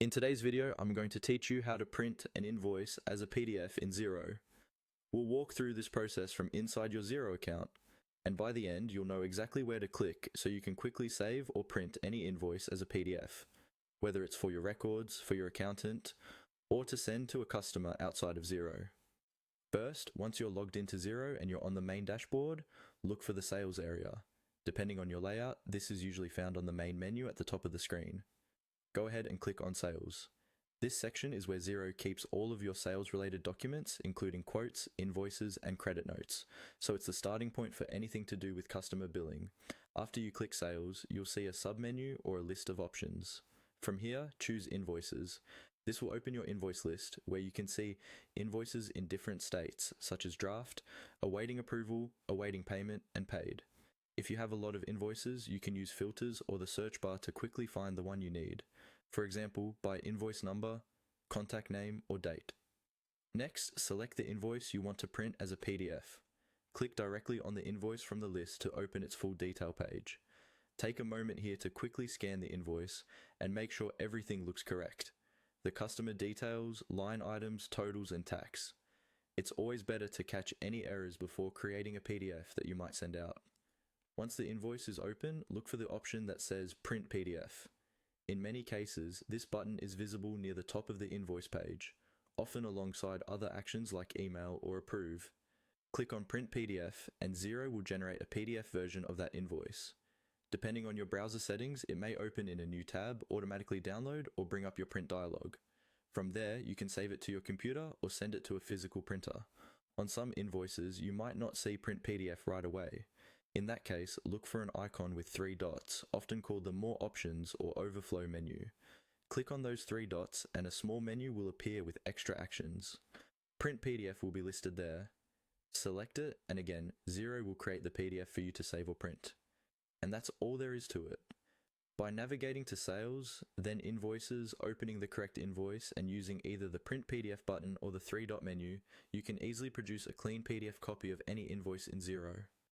In today's video, I'm going to teach you how to print an invoice as a PDF in Xero. We'll walk through this process from inside your Xero account, and by the end, you'll know exactly where to click so you can quickly save or print any invoice as a PDF, whether it's for your records, for your accountant, or to send to a customer outside of Xero. First, once you're logged into Xero and you're on the main dashboard, look for the sales area. Depending on your layout, this is usually found on the main menu at the top of the screen. Go ahead and click on Sales. This section is where Xero keeps all of your sales-related documents, including quotes, invoices, and credit notes. So it's the starting point for anything to do with customer billing. After you click Sales, you'll see a submenu or a list of options. From here, choose Invoices. This will open your invoice list, where you can see invoices in different states, such as draft, awaiting approval, awaiting payment, and paid. If you have a lot of invoices, you can use filters or the search bar to quickly find the one you need. For example, by invoice number, contact name, or date. Next, select the invoice you want to print as a PDF. Click directly on the invoice from the list to open its full detail page. Take a moment here to quickly scan the invoice and make sure everything looks correct. The customer details, line items, totals, and tax. It's always better to catch any errors before creating a PDF that you might send out. Once the invoice is open, look for the option that says Print PDF. In many cases, this button is visible near the top of the invoice page, often alongside other actions like email or approve. Click on Print PDF and Xero will generate a PDF version of that invoice. Depending on your browser settings, it may open in a new tab, automatically download, or bring up your print dialog. From there, you can save it to your computer or send it to a physical printer. On some invoices, you might not see Print PDF right away. In that case, look for an icon with 3 dots, often called the More Options or Overflow menu. Click on those 3 dots and a small menu will appear with extra actions. Print PDF will be listed there. Select it, and again, Xero will create the PDF for you to save or print. And that's all there is to it. By navigating to Sales, then Invoices, opening the correct invoice, and using either the Print PDF button or the 3-dot menu, you can easily produce a clean PDF copy of any invoice in Xero.